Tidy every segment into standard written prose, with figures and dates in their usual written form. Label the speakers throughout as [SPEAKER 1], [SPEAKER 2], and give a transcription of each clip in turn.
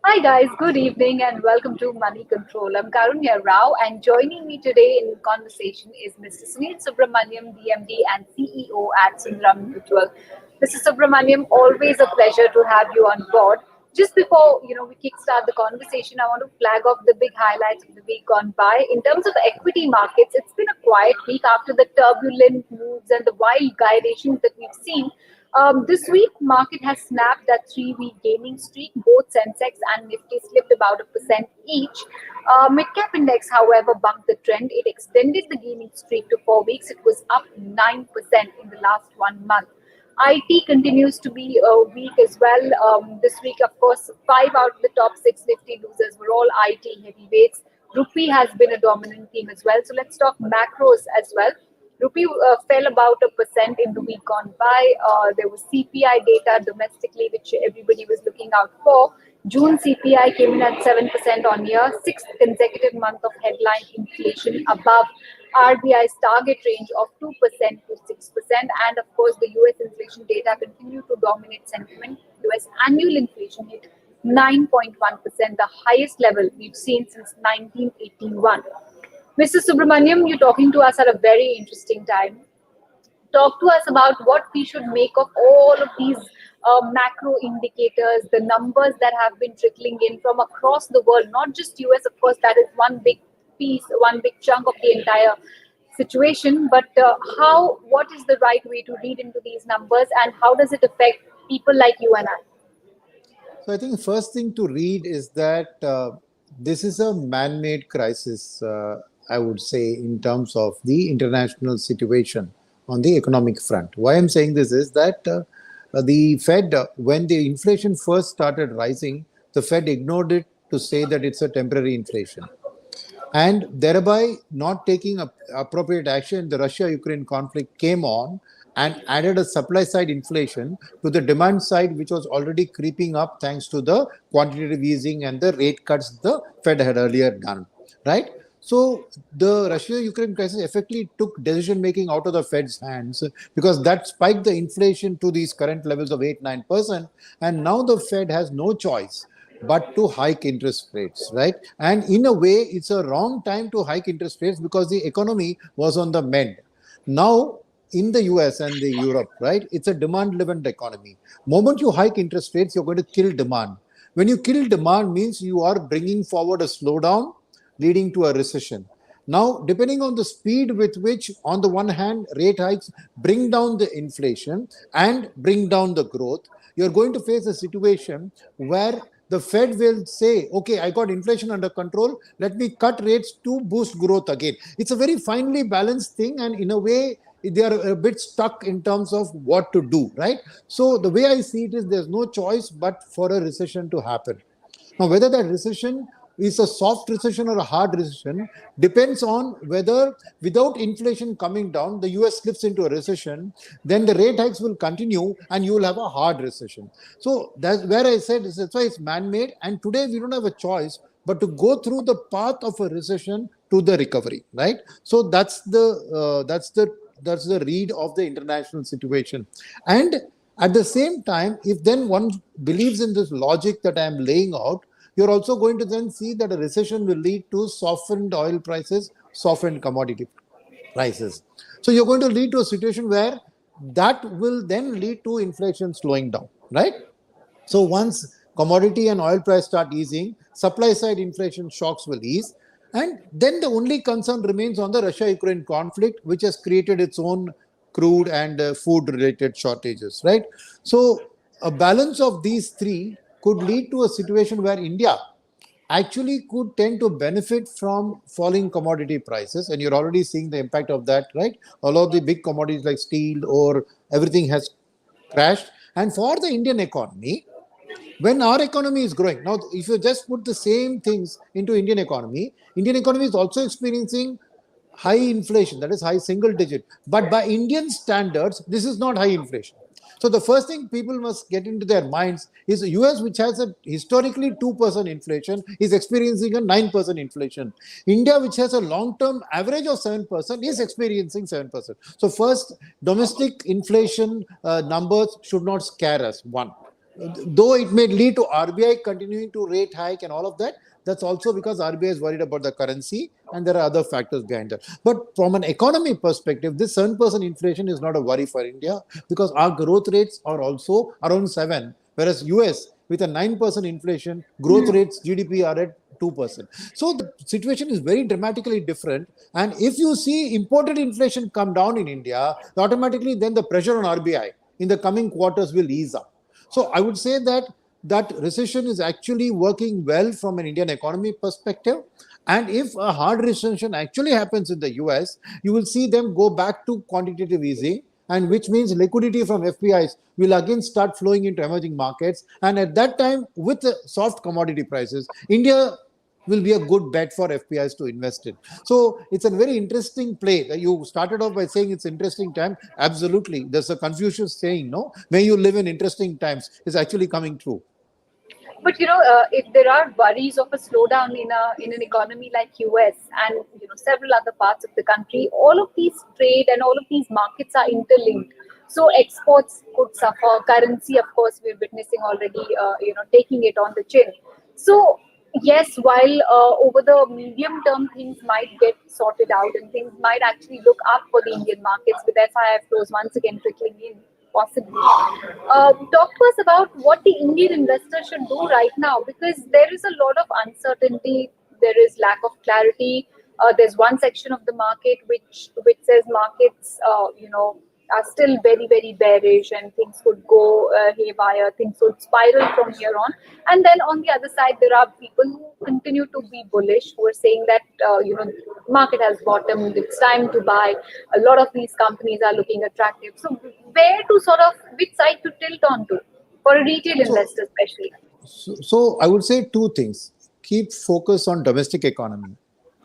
[SPEAKER 1] Hi guys, good evening and welcome to Money Control. I'm Karunya Rao and joining me today in conversation is Mr. Sunil Subramaniam, DMD and CEO at Sundaram Mutual. Mr. Subramaniam, always a pleasure to have you on board. Just before we kickstart the conversation, I want to flag off the big highlights of the week gone by. In terms of equity markets, it's been a quiet week after the turbulent moves and the wild gyrations that we've seen. This week, market has snapped that three-week gaining streak. Both Sensex and Nifty slipped about 1% each. Mid-cap index, however, bucked the trend. It extended the gaining streak to 4 weeks. It was up 9% in the last 1 month. IT continues to be weak as well. This week, of course, five out of the top six Nifty losers were all IT heavyweights. Rupee has been a dominant theme as well. So let's talk macros as well. Rupee fell about 1% in the week gone by. There was CPI data domestically, which everybody was looking out for. June CPI came in at 7% on year, sixth consecutive month of headline inflation above RBI's target range of 2% to 6%. And of course, the US inflation data continued to dominate sentiment. US annual inflation hit 9.1%, the highest level we've seen since 1981. Mr. Subramaniam, you're talking to us at a very interesting time. Talk to us about what we should make of all of these macro indicators, the numbers that have been trickling in from across the world, not just US, of course, that is one big piece, one big chunk of the entire situation, but what is the right way to read into these numbers and how does it affect people like you and I?
[SPEAKER 2] So I think the first thing to read is that this is a man-made crisis, I would say, in terms of the international situation on the economic front. Why I'm saying this is that the Fed, when the inflation first started rising, the Fed ignored it to say that it's a temporary inflation. And thereby not taking appropriate action, the Russia-Ukraine conflict came on and added a supply side inflation to the demand side, which was already creeping up thanks to the quantitative easing and the rate cuts the Fed had earlier done, right? So the Russia-Ukraine crisis effectively took decision-making out of the Fed's hands because that spiked the inflation to these current levels of 8-9%. And now the Fed has no choice but to hike interest rates, right? And in a way, it's a wrong time to hike interest rates because the economy was on the mend. Now, in the US and the Europe, right, it's a demand-driven economy. Moment you hike interest rates, you're going to kill demand. When you kill demand means you are bringing forward a slowdown leading to a recession. Now, depending on the speed with which, on the one hand, rate hikes bring down the inflation and bring down the growth, you're going to face a situation where the Fed will say, okay, I got inflation under control. Let me cut rates to boost growth again. It's a very finely balanced thing. And in a way, they are a bit stuck in terms of what to do, right? So the way I see it is there's no choice but for a recession to happen. Now, whether that recession is a soft recession or a hard recession depends on whether without inflation coming down, the US slips into a recession, then the rate hikes will continue and you will have a hard recession. So that's where I said that's why it's man-made. And today we don't have a choice but to go through the path of a recession to the recovery, right? So that's the read of the international situation. And at the same time, if then one believes in this logic that I am laying out, you're also going to then see that a recession will lead to softened oil prices, softened commodity prices. So you're going to lead to a situation where that will then lead to inflation slowing down, right? So once commodity and oil price start easing, supply side inflation shocks will ease. And then the only concern remains on the Russia-Ukraine conflict, which has created its own crude and food-related shortages, right? So a balance of these three could lead to a situation where India actually could tend to benefit from falling commodity prices. And you're already seeing the impact of that, right? A lot of the big commodities like steel or everything has crashed. And for the Indian economy, when our economy is growing, now if you just put the same things into Indian economy is also experiencing high inflation, that is high single digit. But by Indian standards, this is not high inflation. So the first thing people must get into their minds is the US, which has a historically 2% inflation, is experiencing a 9% inflation. India, which has a long-term average of 7%, is experiencing 7%. So first, domestic inflation numbers should not scare us, one. though it may lead to RBI continuing to rate hike and all of that, that's also because RBI is worried about the currency and there are other factors behind that. But from an economy perspective, this 7% inflation is not a worry for India because our growth rates are also around 7, whereas US with a 9% inflation, growth rates GDP are at 2%. So the situation is very dramatically different. And if you see imported inflation come down in India, automatically then the pressure on RBI in the coming quarters will ease up. So I would say that that recession is actually working well from an Indian economy perspective. And if a hard recession actually happens in the US, you will see them go back to quantitative easing, and which means liquidity from FPIs will again start flowing into emerging markets. And at that time, with soft commodity prices, India will be a good bet for FPIs to invest in. So it's a very interesting play. You started off by saying it's interesting time. Absolutely. There's a Confucius saying, no, may you live in interesting times. It's actually coming true.
[SPEAKER 1] But if there are worries of a slowdown in an economy like US and several other parts of the country, all of these trade and all of these markets are interlinked. So exports could suffer. Currency, of course, we're witnessing already. Taking it on the chin. So yes, while over the medium term things might get sorted out and things might actually look up for the Indian markets with FII flows once again trickling in possibly. Talk to us about what the Indian investor should do right now because there is a lot of uncertainty, there is lack of clarity. There's one section of the market which says markets, are still very very bearish and things could go haywire, things would spiral from here on. And then on the other side, there are people who continue to be bullish, who are saying that market has bottomed, it's time to buy. A lot of these companies are looking attractive. So where to sort of which side to tilt onto for a retail
[SPEAKER 2] So,
[SPEAKER 1] investor especially?
[SPEAKER 2] so I would say two things. Keep focus on domestic economy.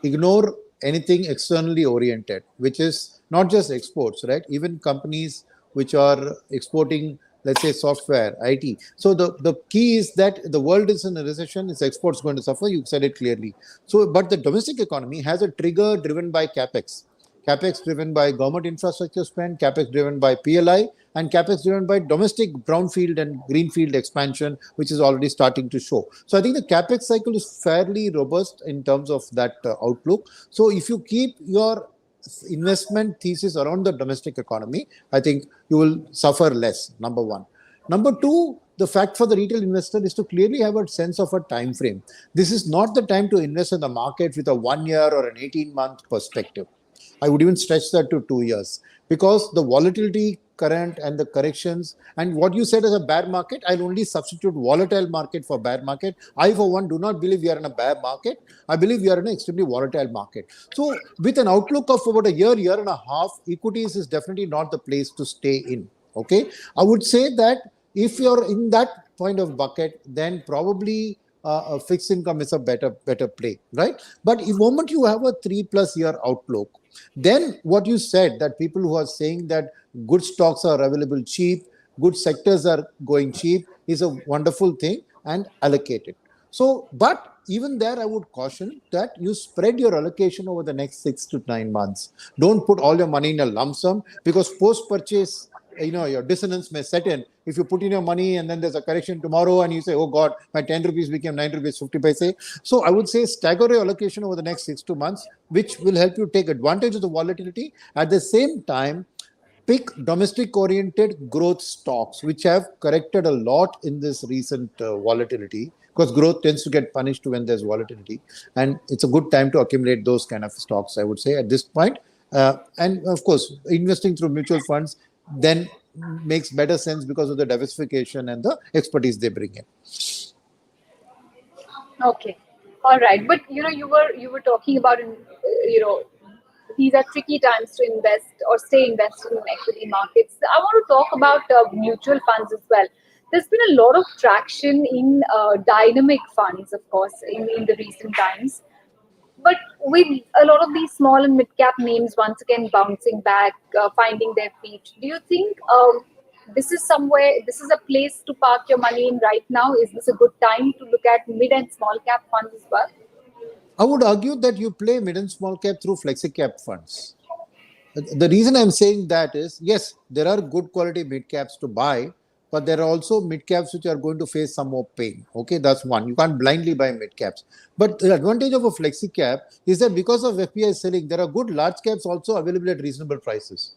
[SPEAKER 2] Ignore anything externally oriented, which is not just exports, right? Even companies which are exporting, let's say, software, IT. So the key is that the world is in a recession, its exports going to suffer. You said it clearly. So, but the domestic economy has a trigger driven by capex. CapEx driven by government infrastructure spend, CapEx driven by PLI, and CapEx driven by domestic brownfield and greenfield expansion, which is already starting to show. So I think the CapEx cycle is fairly robust in terms of that outlook. So if you keep your investment thesis around the domestic economy, I think you will suffer less, number one. Number two, the fact for the retail investor is to clearly have a sense of a time frame. This is not the time to invest in the market with a 1 year or an 18-month perspective. I would even stretch that to 2 years because the volatility current and the corrections and what you said as a bear market, I'll only substitute volatile market for bear market. I, for one, do not believe we are in a bear market. I believe we are in an extremely volatile market. So, with an outlook of about a year, year and a half, equities is definitely not the place to stay in. Okay, I would say that if you're in that point of bucket, then probably a fixed income is a better play, right? But if moment you have a 3+ year outlook, then what you said that people who are saying that good stocks are available cheap, good sectors are going cheap is a wonderful thing and allocate it. So, but even there, I would caution that you spread your allocation over the next 6 to 9 months. Don't put all your money in a lump sum because post purchase, your dissonance may set in. If you put in your money and then there's a correction tomorrow and you say, oh God, my 10 rupees became 9 rupees 50 paise. So I would say stagger your allocation over the next 6 2 months, which will help you take advantage of the volatility. At the same time, pick domestic oriented growth stocks, which have corrected a lot in this recent volatility because growth tends to get punished when there's volatility. And it's a good time to accumulate those kind of stocks, I would say, at this point. And of course, investing through mutual funds then makes better sense because of the diversification and the expertise they bring in.
[SPEAKER 1] Okay, all right. But you were talking about these are tricky times to invest or stay invested in equity markets. I want to talk about mutual funds as well. There's been a lot of traction in dynamic funds, of course, in the recent times. But with a lot of these small and mid cap names once again bouncing back, finding their feet, do you think this is a place to park your money in right now? Is this a good time to look at mid and small cap funds as well?
[SPEAKER 2] I would argue that you play mid and small cap through flexi cap funds. The reason I'm saying that is, yes, there are good quality mid caps to buy, but there are also mid caps which are going to face some more pain. Okay, that's one. You can't blindly buy mid caps. But the advantage of a flexi cap is that because of FPI selling, there are good large caps also available at reasonable prices.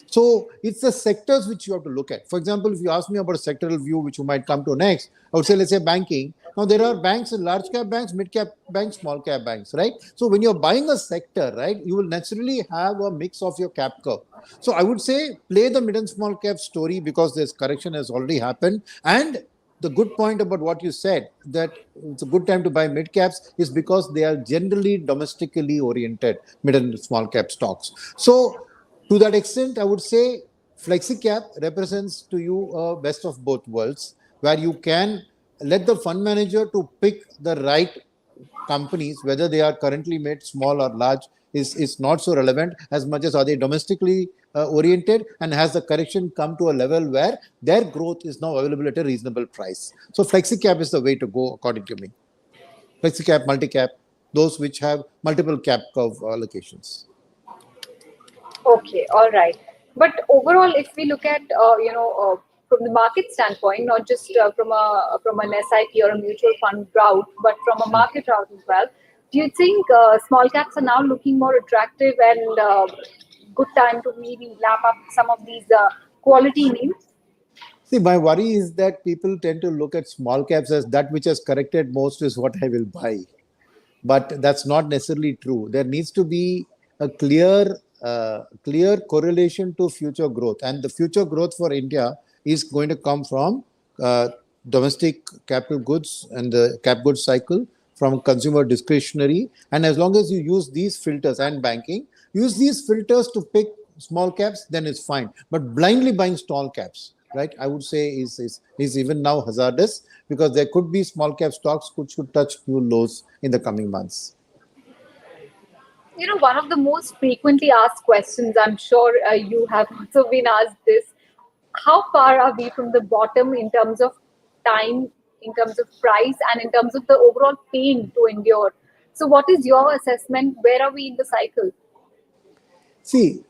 [SPEAKER 2] So it's the sectors which you have to look at. For example, if you ask me about a sectoral view, which you might come to next, I would say, let's say banking. Now there are banks, large cap banks, mid cap banks, small cap banks, right? So when you're buying a sector, right, you will naturally have a mix of your cap curve. So I would say play the mid and small cap story because this correction has already happened. And the good point about what you said, that it's a good time to buy mid caps, is because they are generally domestically oriented mid and small cap stocks. So to that extent, I would say FlexiCap represents to you a best of both worlds, where you can let the fund manager to pick the right companies, whether they are currently made small or large, is not so relevant as much as are they domestically oriented, and has the correction come to a level where their growth is now available at a reasonable price. So FlexiCap is the way to go, according to me. FlexiCap, multi-cap, those which have multiple cap curve allocations.
[SPEAKER 1] Okay, all right. But overall, if we look at from the market standpoint, not just from an SIP or a mutual fund route, but from a market route as well, do you think small caps are now looking more attractive and good time to maybe lap up some of these quality names?
[SPEAKER 2] See, my worry is that people tend to look at small caps as that which has corrected most is what I will buy. But that's not necessarily true. There needs to be a clear correlation to future growth, and the future growth for India is going to come from domestic capital goods and the cap goods cycle, from consumer discretionary. And as long as you use these filters, and banking, use these filters to pick small caps, then it's fine. But blindly buying small caps, right, I would say is even now hazardous, because there could be small cap stocks which could touch new lows in the coming months.
[SPEAKER 1] One of the most frequently asked questions, I'm sure you have also been asked this: how far are we from the bottom in terms of time, in terms of price, and in terms of the overall pain to endure? So, what is your assessment? Where are we in the cycle?
[SPEAKER 2] See,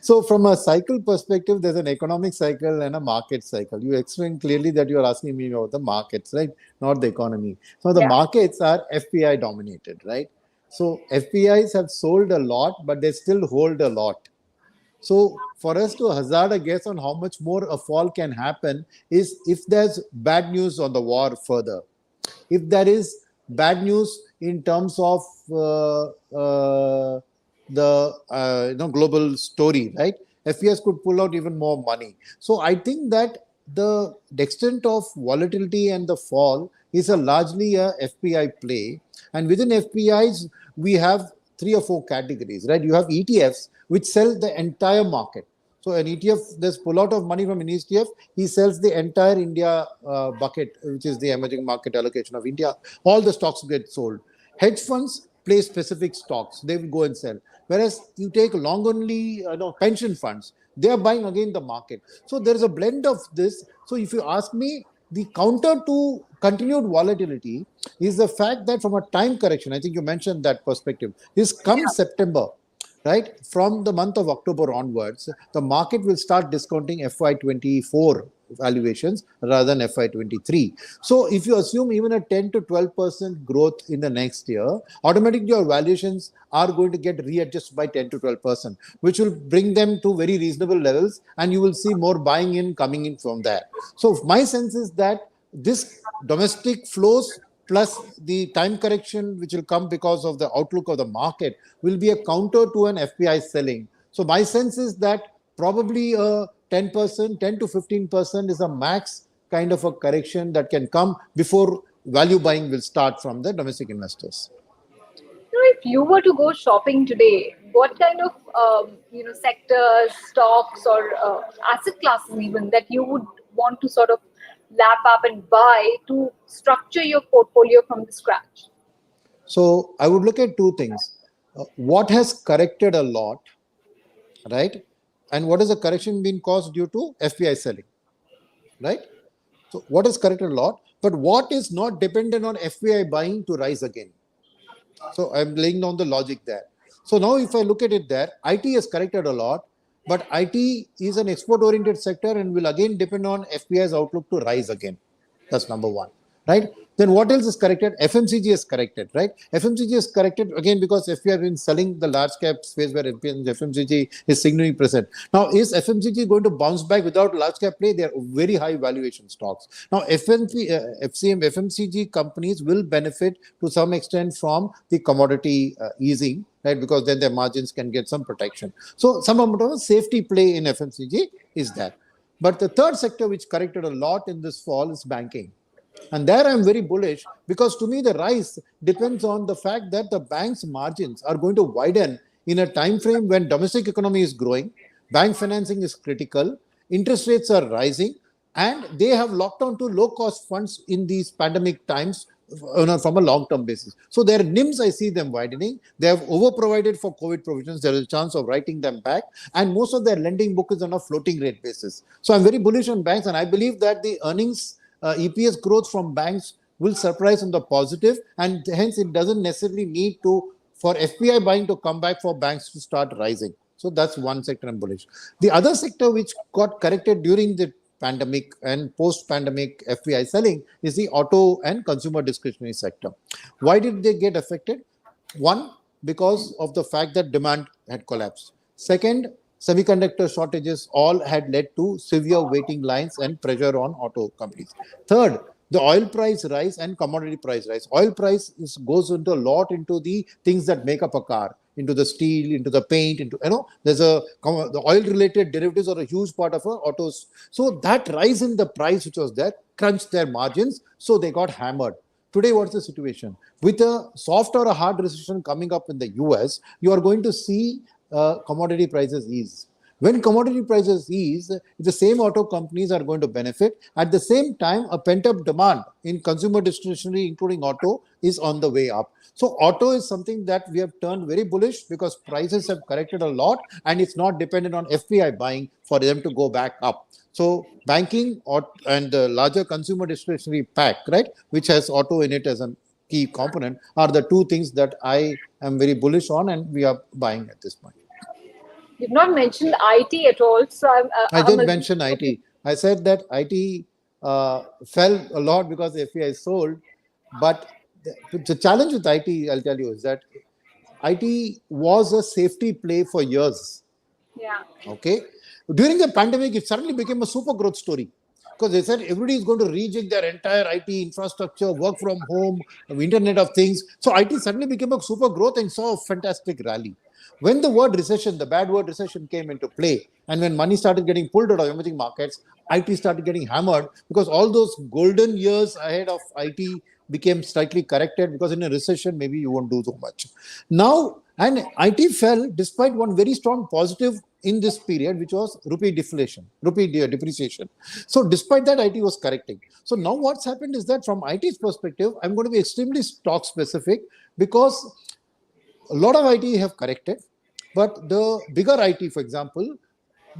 [SPEAKER 2] so from a cycle perspective, there's an economic cycle and a market cycle. You explained clearly that you're asking me about the markets, right? Not the economy. So the
[SPEAKER 1] Yeah.
[SPEAKER 2] markets are FPI dominated, right? So FPIs have sold a lot, but they still hold a lot. So for us to hazard a guess on how much more a fall can happen is if there's bad news on the war further, if there is bad news in terms of the global story, right? FES could pull out even more money. So I think that the extent of volatility and the fall is a largely a FPI play, and within FPIs we have three or four categories, right? You have ETFs which sell the entire market. So an ETF, there's pull out of money from an ETF, he sells the entire India bucket, which is the emerging market allocation of India. All the stocks get sold. Hedge funds play specific stocks. They will go and sell. Whereas you take long only pension funds, they are buying again the market. So there is a blend of this. So if you ask me, the counter to continued volatility is the fact that from a time correction, I think you mentioned that perspective, is come September, right? From the month of October onwards, the market will start discounting FY24 valuations rather than FY23. So if you assume even a 10 to 12% growth in the next year, automatically your valuations are going to get readjusted by 10 to 12%, which will bring them to very reasonable levels, and you will see more buying in coming in from there. So my sense is that this domestic flows plus the time correction which will come because of the outlook of the market will be a counter to an FPI selling. So my sense is that probably a 10%, 10 to 15% is a max kind of a correction that can come before value buying will start from the domestic investors.
[SPEAKER 1] If you were to go shopping today, what kind of sectors, stocks, or asset classes even that you would want to sort of lap up and buy to structure your portfolio from the scratch?
[SPEAKER 2] So I would look at two things. What has corrected a lot, right? And what is the correction being caused due to FPI selling, right? So what is corrected a lot, but what is not dependent on FPI buying to rise again? So I'm laying down the logic there. So now if I look at it there, IT has corrected a lot. But IT is an export-oriented sector and will again depend on FPI's outlook to rise again. That's number one, right? Then what else is corrected? FMCG is corrected, right? FMCG is corrected again because FPI have been selling the large cap space where FMCG is significantly present. Now, is FMCG going to bounce back without large cap play? They are very high valuation stocks. Now, FMCG companies will benefit to some extent from the commodity easing, right? Because then their margins can get some protection. So, some amount of safety play in FMCG is there. But the third sector which corrected a lot in this fall is banking. And there I'm very bullish because to me the rise depends on the fact that the bank's margins are going to widen in a time frame when domestic economy is growing, bank financing is critical, interest rates are rising, and they have locked on to low cost funds in these pandemic times from a long term basis. So their NIMs, I see them widening. They have over provided for COVID provisions. There is a chance of writing them back. And most of their lending book is on a floating rate basis. So I'm very bullish on banks. And I believe that the earnings EPS growth from banks will surprise on the positive. And hence it doesn't necessarily need to for FPI buying to come back for banks to start rising. So that's one sector I'm bullish. The other sector which got corrected during the pandemic and post-pandemic FPI selling is the auto and consumer discretionary sector. Why did they get affected? One, because of the fact that demand had collapsed. Second, semiconductor shortages all had led to severe waiting lines and pressure on auto companies. Third, the oil price rise and commodity price rise. Oil price goes into a lot into the things that make up a car, into the steel, into the paint, into there's the oil related derivatives are a huge part of autos. So that rise in the price which was there crunched their margins, so they got hammered. Today, what's the situation? With a soft or a hard recession coming up in the US, you are going to see commodity prices ease. When commodity prices ease, the same auto companies are going to benefit. At the same time, a pent-up demand in consumer discretionary, including auto, is on the way up. So auto is something that we have turned very bullish because prices have corrected a lot and it's not dependent on FPI buying for them to go back up. So banking and the larger consumer discretionary pack, right, which has auto in it as a key component, are the two things that I am very bullish on and we are buying at this point.
[SPEAKER 1] You've not mentioned IT at all, so
[SPEAKER 2] I
[SPEAKER 1] I'm
[SPEAKER 2] did mention IT. I said that IT fell a lot because the FPI sold, but the challenge with IT, I'll tell you, is that IT was a safety play for years.
[SPEAKER 1] yeah.
[SPEAKER 2] Okay. During the pandemic, it suddenly became a super growth story because they said everybody is going to rejig their entire IT infrastructure, work from home, Internet of Things. So IT suddenly became a super growth and saw a fantastic rally. When the word recession, the bad word recession came into play, and when money started getting pulled out of emerging markets, IT started getting hammered because all those golden years ahead of IT became slightly corrected because in a recession, maybe you won't do so much. Now, and IT fell despite one very strong positive in this period, which was rupee deflation, rupee depreciation. So despite that, IT was correcting. So now what's happened is that from IT's perspective, I'm going to be extremely stock specific because a lot of IT have corrected, but the bigger IT, for example,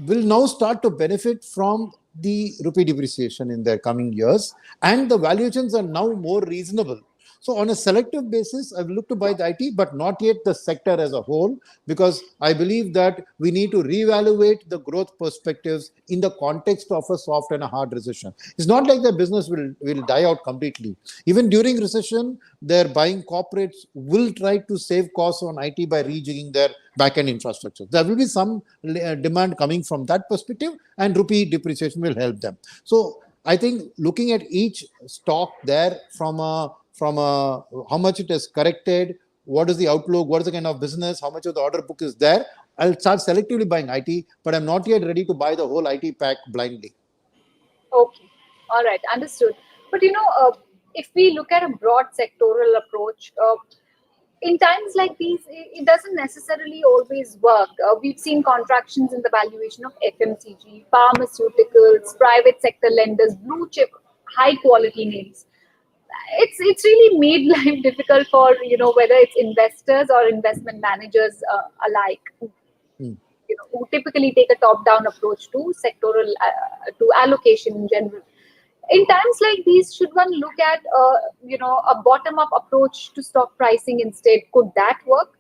[SPEAKER 2] will now start to benefit from the rupee depreciation in their coming years, and the valuations are now more reasonable. So, on a selective basis, I've looked to buy the IT, but not yet the sector as a whole, because I believe that we need to reevaluate the growth perspectives in the context of a soft and a hard recession. It's not like the business will die out completely. Even during recession, their buying corporates will try to save costs on IT by rejigging their back-end infrastructure. There will be some demand coming from that perspective, and rupee depreciation will help them. So I think looking at each stock there from how much it has corrected, what is the outlook, what is the kind of business, how much of the order book is there, I'll start selectively buying IT, but I'm not yet ready to buy the whole IT pack blindly.
[SPEAKER 1] Okay. All right. Understood. But if we look at a broad sectoral approach, in times like these, it doesn't necessarily always work. We've seen contractions in the valuation of FMCG, pharmaceuticals, private sector lenders, blue chip, high quality names. It's really made life difficult for whether it's investors or investment managers alike,
[SPEAKER 2] Hmm.
[SPEAKER 1] who typically take a top down approach to sectoral to allocation in general. In times like these, should one look at a bottom up approach to stock pricing instead? Could that work?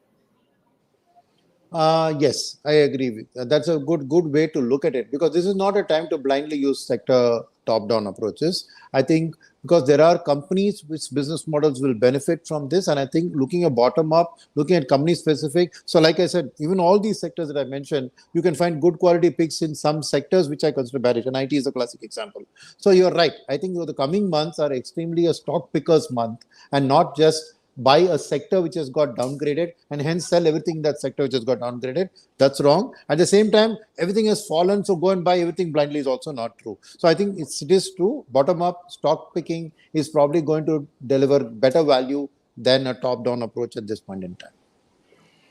[SPEAKER 2] Yes, I agree with that. That's a good way to look at it, because this is not a time to blindly use sector top-down approaches. I think because there are companies which business models will benefit from this, and I think looking at bottom up, looking at company specific. So, like I said, even all these sectors that I mentioned, you can find good quality picks in some sectors which I consider bearish, and IT is a classic example. So you're right. I think the coming months are extremely a stock pickers month, and not just buy a sector which has got downgraded and hence sell everything in that sector which has got downgraded. That's wrong. At the same time, everything has fallen, so go and buy everything blindly is also not true. So I think it is true. Bottom up stock picking is probably going to deliver better value than a top down approach at this point in time.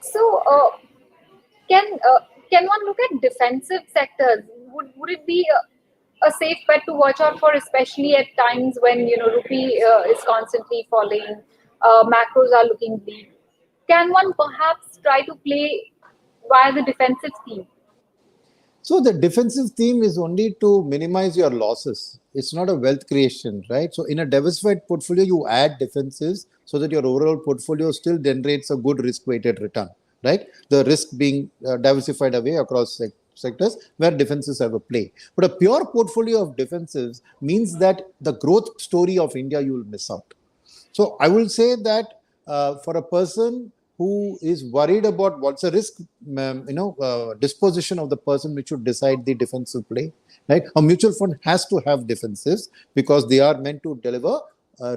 [SPEAKER 1] So, can can one look at defensive sectors? Would it be a safe bet to watch out for, especially at times when rupee is constantly falling, macros are looking bleak? Can one perhaps try to play via the defensive theme?
[SPEAKER 2] So the defensive theme is only to minimize your losses. It's not a wealth creation, right? So in a diversified portfolio, you add defensives so that your overall portfolio still generates a good risk-weighted return, right? The risk being diversified away across sectors where defenses have a play. But a pure portfolio of defensives means that the growth story of India you will miss out. So I will say that for a person who is worried about what's a risk, disposition of the person which should decide the defensive play, right? A mutual fund has to have defensives because they are meant to deliver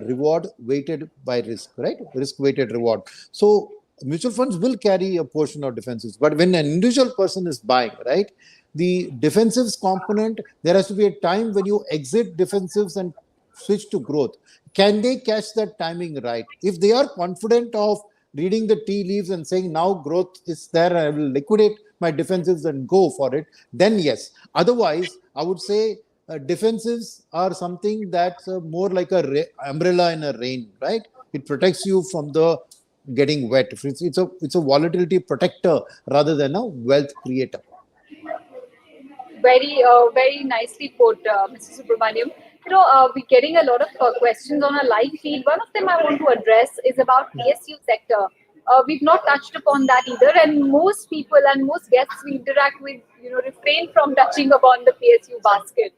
[SPEAKER 2] reward weighted by risk, right? Risk weighted reward. So mutual funds will carry a portion of defensives, but when an individual person is buying, right, the defensives component, there has to be a time when you exit defensives and switch to growth. Can they catch that timing right? If they are confident of reading the tea leaves and saying now growth is there, I will liquidate my defensives and go for it, then yes. Otherwise, I would say defensives are something that's more like a umbrella in a rain, right? It protects you from the getting wet. It's a volatility protector rather than a wealth creator.
[SPEAKER 1] Very nicely put, Mr. Subramaniam. We're getting a lot of questions on our live feed. One of them I want to address is about PSU sector. We've not touched upon that either, and most people and most guests we interact with, refrain from touching upon the PSU basket.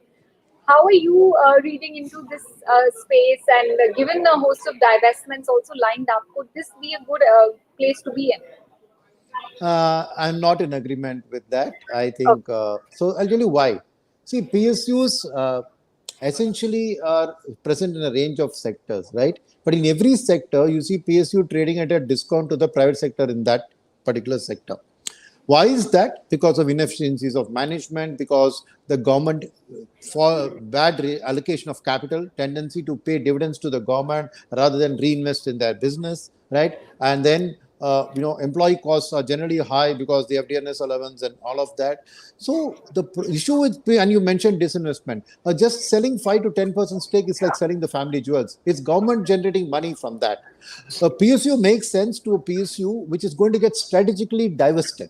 [SPEAKER 1] How are you reading into this space? And given a host of divestments also lined up, could this be a good place to be in?
[SPEAKER 2] I'm not in agreement with that. I think so. I'll tell you why. See, PSUs essentially are present in a range of sectors, right? But in every sector, you see PSU trading at a discount to the private sector in that particular sector. Why is that? Because of inefficiencies of management, because the government, for bad allocation of capital, tendency to pay dividends to the government rather than reinvest in their business, right? And then employee costs are generally high because they have DNS allowance and all of that. So the issue with, and you mentioned disinvestment, just selling 5 to 10% stake is like selling the family jewels. It's government generating money from that. A PSU makes sense to a PSU which is going to get strategically divested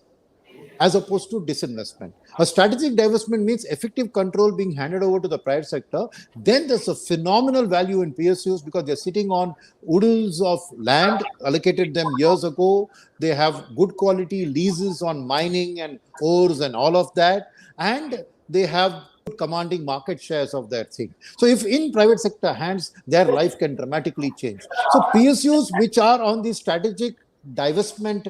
[SPEAKER 2] as opposed to disinvestment. A strategic divestment means effective control being handed over to the private sector. Then there's a phenomenal value in PSUs because they're sitting on oodles of land allocated them years ago. They have good quality leases on mining and ores and all of that. And they have commanding market shares of that thing. So if in private sector hands, their life can dramatically change. So PSUs which are on the strategic divestment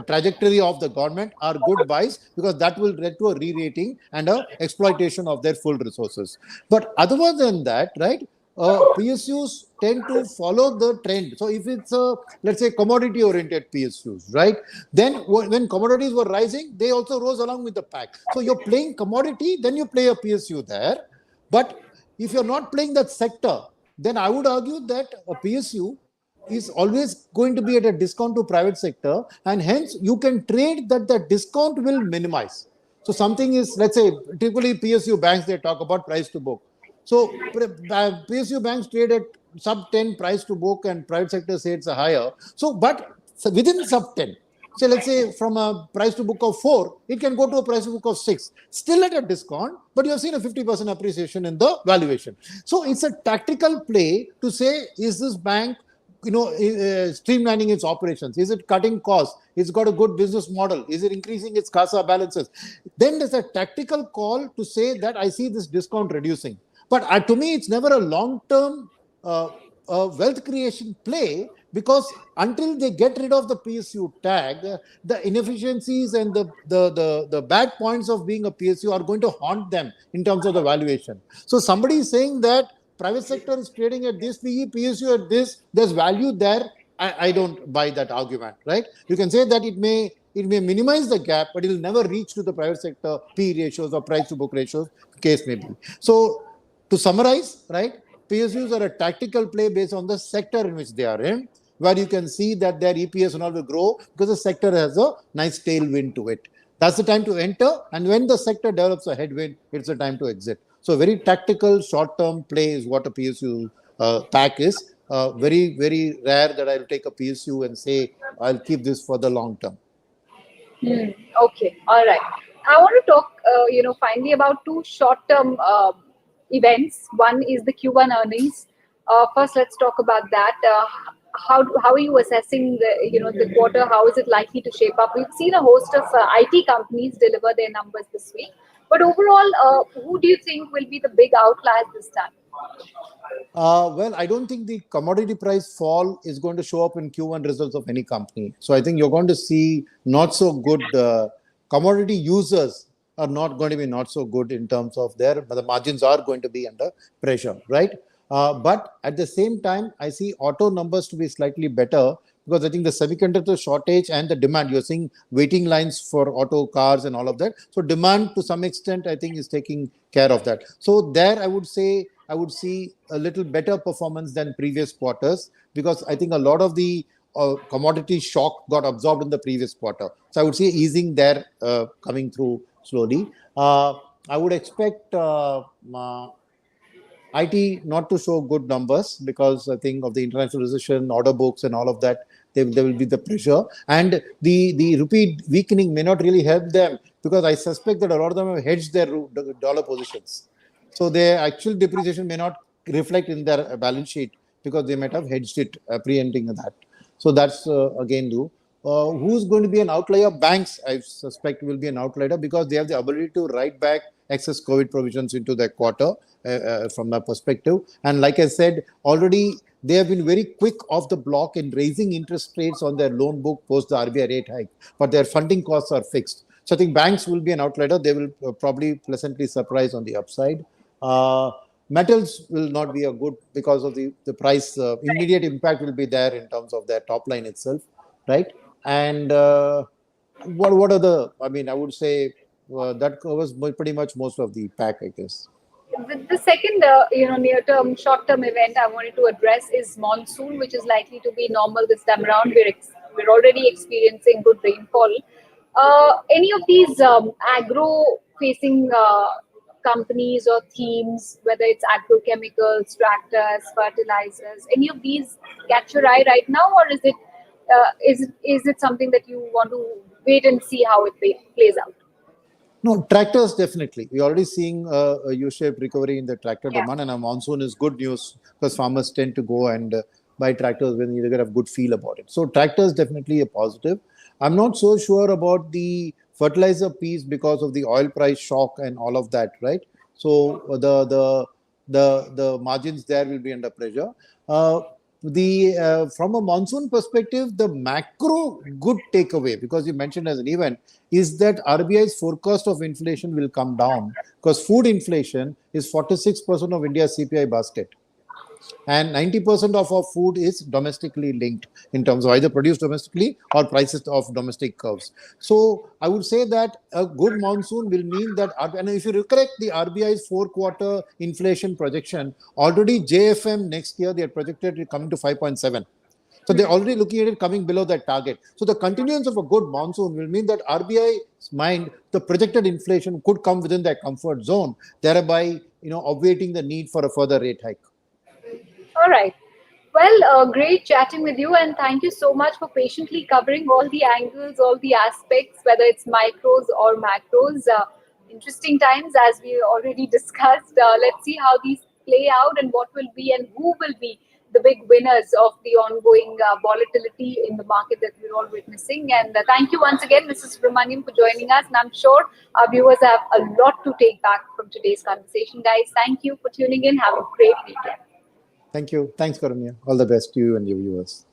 [SPEAKER 2] trajectory of the government are good buys because that will lead to a re-rating and a exploitation of their full resources. But other than that, right, PSUs tend to follow the trend. So if it's a, let's say, commodity oriented PSUs, right, then when commodities were rising, they also rose along with the pack. So you're playing commodity, then you play a PSU there. But if you're not playing that sector, then I would argue that a PSU is always going to be at a discount to private sector, and hence you can trade that the discount will minimize. So something is, let's say, typically PSU banks, they talk about price to book. So PSU banks trade at sub 10 price to book and private sector say it's a higher. So, but within sub 10, so let's say from a price to book of 4, it can go to a price to book of 6, still at a discount, but you have seen a 50% appreciation in the valuation. So it's a tactical play to say, is this bank streamlining its operations? Is it cutting costs? It's got a good business model. Is it increasing its CASA balances? Then there's a tactical call to say that I see this discount reducing. But to me, it's never a long-term uh, wealth creation play, because until they get rid of the PSU tag, the inefficiencies and the bad points of being a PSU are going to haunt them in terms of the valuation. So somebody is saying that private sector is trading at this PE, PSU at this, there's value there. I don't buy that argument, right? You can say that it may minimize the gap, but it will never reach to the private sector P ratios or price to book ratios, case may be. So to summarize, right, PSUs are a tactical play based on the sector in which they are in, where you can see that their EPS and all will grow because the sector has a nice tailwind to it. That's the time to enter, and when the sector develops a headwind, it's a time to exit. So very tactical, short-term play is what a PSU pack is. Very, very rare that I'll take a PSU and say I'll keep this for the long term.
[SPEAKER 1] Okay, all right. I want to talk, finally about two short-term events. One is the Q1 earnings. First, let's talk about that. How are you assessing the quarter? How is it likely to shape up? We've seen a host of IT companies deliver their numbers this week, but overall, who do you think will be the big outliers this time?
[SPEAKER 2] Well, I don't think the commodity price fall is going to show up in Q1 results of any company. So I think you're going to see not so good commodity users are not going to be not so good in terms of the margins are going to be under pressure, right? But at the same time, I see auto numbers to be slightly better, because I think the semiconductor shortage and the demand, you're seeing waiting lines for auto cars and all of that. So demand to some extent, I think, is taking care of that. So there, I would say I would see a little better performance than previous quarters, because I think a lot of the commodity shock got absorbed in the previous quarter. So I would see easing there coming through slowly. I would expect IT not to show good numbers, because I think of the international recession, order books, and all of that. There will be the pressure, and the rupee weakening may not really help them, because I suspect that a lot of them have hedged their dollar positions. So their actual depreciation may not reflect in their balance sheet, because they might have hedged it preempting that. So that's again new. Who's going to be an outlier? Banks, I suspect, will be an outlier, because they have the ability to write back excess COVID provisions into their quarter from that perspective. And like I said, already they have been very quick off the block in raising interest rates on their loan book post the RBI rate hike, but their funding costs are fixed. So I think banks will be an outlier. They will probably pleasantly surprise on the upside. Metals will not be a good, because of the price. Immediate impact will be there in terms of their top line itself, right? And what are the? I mean, I would say that covers pretty much most of the pack, I guess.
[SPEAKER 1] The second, near-term, short-term event I wanted to address is monsoon, which is likely to be normal this time around. We're already experiencing good rainfall. Any of these agro-facing companies or themes, whether it's agrochemicals, tractors, fertilizers, any of these catch your eye right now, or is it something that you want to wait and see how it plays out?
[SPEAKER 2] No, tractors definitely. We're already seeing a U-shaped recovery in the tractor
[SPEAKER 1] Yeah.
[SPEAKER 2] demand, and a monsoon is good news, because farmers tend to go and buy tractors when they get a good feel about it. So tractors definitely a positive. I'm not so sure about the fertilizer piece, because of the oil price shock and all of that, right? So the margins there will be under pressure. From a monsoon perspective, the macro good takeaway, because you mentioned as an event, is that RBI's forecast of inflation will come down, because food inflation is 46% of India's CPI basket, and 90% of our food is domestically linked in terms of either produced domestically or prices of domestic curves. So I would say that a good monsoon will mean that, and if you recollect the RBI's 4-quarter inflation projection, already JFM next year, they are projected it coming to 5.7. So they're already looking at it coming below that target. So the continuance of a good monsoon will mean that RBI's mind, the projected inflation could come within their comfort zone, thereby obviating the need for a further rate hike.
[SPEAKER 1] All right. Well, great chatting with you, and thank you so much for patiently covering all the angles, all the aspects, whether it's micros or macros. Interesting times, as we already discussed. Let's see how these play out and what will be and who will be the big winners of the ongoing volatility in the market that we're all witnessing. And thank you once again, Mrs. Subramaniam, for joining us. And I'm sure our viewers have a lot to take back from today's conversation. Guys, thank you for tuning in. Have a great weekend.
[SPEAKER 2] Thank you. Thanks, Karunya. All the best to you and your viewers.